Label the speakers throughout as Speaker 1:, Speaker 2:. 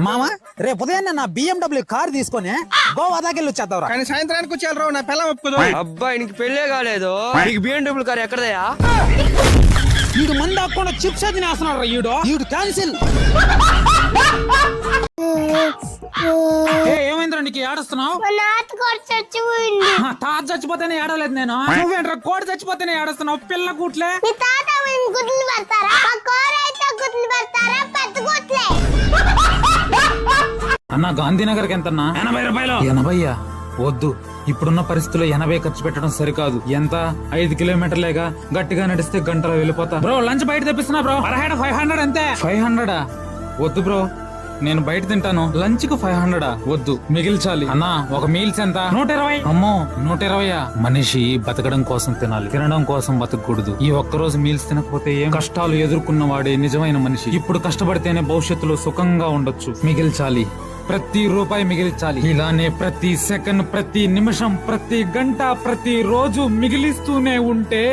Speaker 1: మామా రేపు ఉదయాన్నే నా BMW కార్ తీసుకొని గోవా దాకా వచ్చేద్దాం.
Speaker 2: కానీ సాయంత్రానికి వచ్చేయాలరా, నా పిల్ల ఒప్పుకోదు.
Speaker 3: అబ్బాయి నీకు పెళ్ళే కాలేదు, నీకు BMW కార్ ఎక్కడదయా?
Speaker 1: వీడు మంది ఆకుండా చిప్స్ అది నేస్తున్నాడు. ఈడు క్యాన్సిల్. ఏమైందిరా నీకు ఏడుస్తున్నావు? తాత చచ్చిపోతేనే ఏడవలేదు నేను. నువ్వేంట్రా కోడి చచ్చిపోతేనే ఏడుస్తున్నావు? పిల్ల కూట్లే అన్న. గాంధీనగర్కి ఎంతన్నా? 80 రూపాయలు. 80 వద్దు, ఇప్పుడున్న పరిస్థితుల్లో 80 ఖర్చు పెట్టడం సరికాదు. ఎంత? 5 కిలోమీటర్లేగా, గట్టిగా నడిస్తే గంటలో వెళ్ళిపోతా. బ్రో లంచ్ బయట తెప్పిస్తున్నా బ్రో. 500 అంతే. 500 వద్దు బ్రో, నేను బయట తింటాను. లంచ్ కు 500 వద్దు, మిగిల్చాలి. అన్నా ఒక మీల్స్ ఎంత? 120. అమ్మో 120. మనిషి బతకడం కోసం తినాలి, తినడం కోసం బతకూడదు. ఈ ఒక్కరోజు మీల్స్ తినకపోతే ఏం? కష్టాలు ఎదుర్కొన్న వాడే నిజమైన మనిషి. ఇప్పుడు కష్టపడితేనే భవిష్యత్తులో సుఖంగా ఉండొచ్చు. మిగిల్చాలి, ప్రతి రూపాయి మిగిల్చాలి. ఇలానే ప్రతి సెకండ్, ప్రతి నిమిషం, ప్రతి గంట, ప్రతి రోజు మిగిలిస్తూనే ఉంటే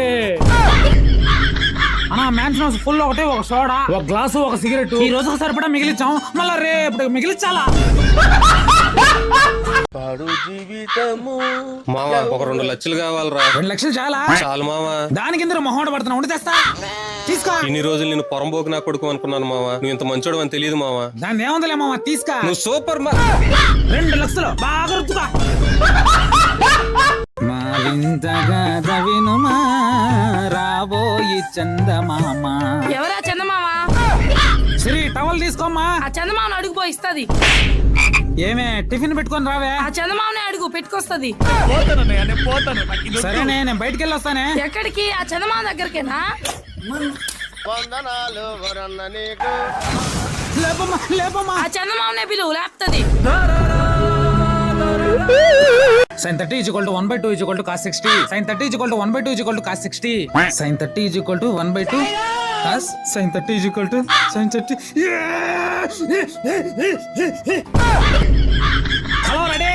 Speaker 1: అన్నా మ్యాన్స్ హౌస్ ఫుల్ ఒకటే, ఒక సోడా, ఒక గ్లాసు, ఒక సిగరెట్. ఈ రోజుకు సరిపడా మిగిలిచాం, మళ్ళా రేపు మిగిలిచాలా?
Speaker 3: మావా ఒక 2 లక్షలు కావాలరా.
Speaker 1: 2 లక్షలు చాలా?
Speaker 3: చాలు మావా.
Speaker 1: దానికి ఇందులో మొహోడ పడుతున్నా, ఉండి తెస్తా. తీసుకో.
Speaker 3: ఇన్ని రోజులు నేను పొరంబోకు నా కొడుకు అనుకున్నాను మావా, నువ్వు ఇంత మంచోడు అని తెలియదు మావా.
Speaker 1: దాన్ని ఏముందిలే మావా, తీసుకో.
Speaker 3: నువ్వు సూపర్.
Speaker 1: 2 లక్షలు బాగా రుతుగా. రాబోయి చందమామ.
Speaker 4: ఎవరా చందమామ?
Speaker 1: శ్రీ టవల్ తీసుకోమ్మా.
Speaker 4: ఆ చందమామను అడుగు పో, ఇస్తది.
Speaker 1: ఏమే టిఫిన్ పెట్టుకొని రావే.
Speaker 4: ఆ చందమామనే అడుగు, పెట్టుకొస్తది.
Speaker 1: సరేనే, నేను బయటికి వెళ్ళొస్తానే.
Speaker 4: ఎక్కడికి? ఆ చందమామ దగ్గరికేనా?
Speaker 1: లేపమ్మా లేపమ్మా.
Speaker 4: ఆ చందమామనే పిలువు, లేపుతది.
Speaker 1: sin 30 = 1/2 cos 60. sin 30 = 1/2 cos 60. sin 30 = 1/2 cos sin 30 sin 30. Hello ready.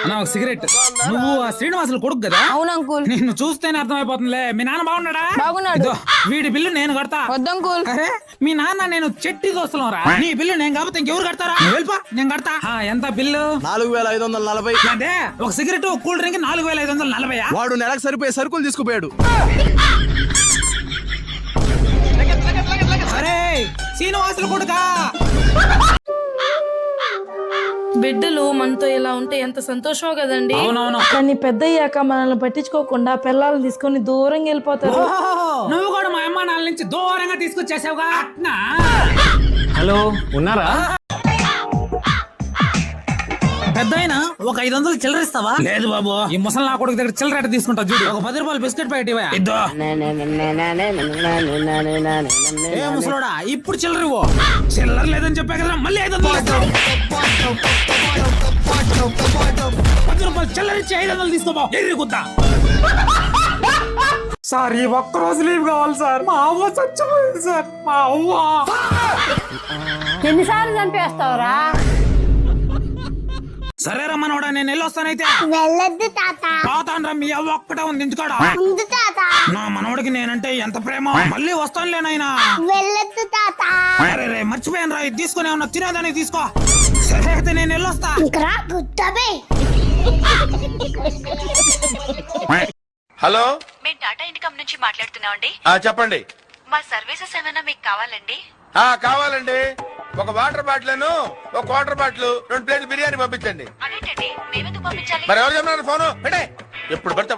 Speaker 1: అన్నా ఒక సిగరెట్. నువ్వు ఆ శ్రీనివాసులు కొడుకు కదా?
Speaker 4: అవును అంకుల్.
Speaker 1: నిన్ను చూస్తేనే అర్థమైపోతుందిలే. మీ నాన్న బాగున్నాడా?
Speaker 4: బాగున్నాడు.
Speaker 1: వీడి బిల్లు నేను కడతా.
Speaker 4: వద్దంకుల్.
Speaker 1: అరే మీ నాన్న నేను చెట్టి దోస్తులం రా. నీ బిల్లు నేను కాకపోతే ఇంకెవరు కడతారా? వెళ్ళిపో, నేను కడతా. ఎంత బిల్లు?
Speaker 2: 4540.
Speaker 1: అదే ఒక సిగరెట్, కూల్ డ్రింక్ 4540.
Speaker 2: వాడు నెలకు సరిపోయే సరుకులు తీసుకుపోయాడు.
Speaker 1: అరే శ్రీనివాసులు కొడుకా.
Speaker 4: బిడ్డలు మనతో ఇలా ఉంటే ఎంత సంతోషమో కదండి.
Speaker 1: అవునవును.
Speaker 4: కానీ పెద్ద అయ్యాక మనల్ని పట్టించుకోకుండా పిల్లల్ని తీసుకొని దూరంగా వెళ్ళిపోతారు.
Speaker 1: నువ్వు కూడా మా అమ్మ నాన్న నుంచి దూరంగా తీసుకొచ్చేసావుగా.
Speaker 5: హలో ఉన్నారా?
Speaker 1: పెద్దయినా ఒక 500 చిల్లర ఇస్తావా? లేదు బాబు, ఈ ముసలి నా కొడుకు దగ్గర చిల్లర ఎట్ట తీసుకుంటా చూడు. ఒక 10 రూపాయలు బిస్కెట్ ప్యాకెట్ ఇవ్వ. ఏ ముసలోడా, ఇప్పుడు చిల్లర ఇవ్వు. చిల్లర లేదని చెప్పా కదా, మళ్ళీ 500 ఇస్తావు. 10 రూపాయలు చిల్లర ఇచ్చి 500 తీసుకోబో. ఎరుగుద్దా సార్, ఈ ఒక్కరోజు లీవ్ కావాలి సార్. మా అవ్వ చచ్చిపోయింది సార్. మా అవ్వ.
Speaker 4: ఎన్నిసార్లు చంపేస్తావురా?
Speaker 1: సరేరా మనోడా, నేను వెళ్ళొస్తానైతే.
Speaker 6: వెళ్ళొద్దు తాత.
Speaker 1: పోతాను రా, మీ అవ్వ ఒక్కటే ఉంది ఇంటికాడ.
Speaker 6: ఉంది తాత.
Speaker 1: నా మనవడికి నేనంటే ఎంత ప్రేమ. మళ్ళీ వస్తానులే నాయనా.
Speaker 6: వెళ్ళొద్దు తాత.
Speaker 1: అరే రే మర్చిపోయాను రా, ఇది తీసుకుని ఏమన్నా తినేదాన్ని తీసుకో. సరే అయితే నేను వెళ్ళొస్తా.
Speaker 6: ఇక్కడ గుద్దబే.
Speaker 7: హలో,
Speaker 8: మేము టాటా ఇన్కమ్ నుంచి మాట్లాడుతున్నామండి.
Speaker 7: చెప్పండి.
Speaker 8: మా సర్వీసెస్ ఏమైనా మీకు కావాలండి?
Speaker 7: కావాలండి. ఒక వాటర్ బాటిల్, ఒక వాటర్ బాటిల్, 2 ప్లేట్లు బిర్యానీ పంపించండి.
Speaker 8: అదేంటండి, మేమెందుకు పంపించాలి?
Speaker 7: మరి ఎవరు చెప్పినారు ఫోను? ఎప్పుడు పడితే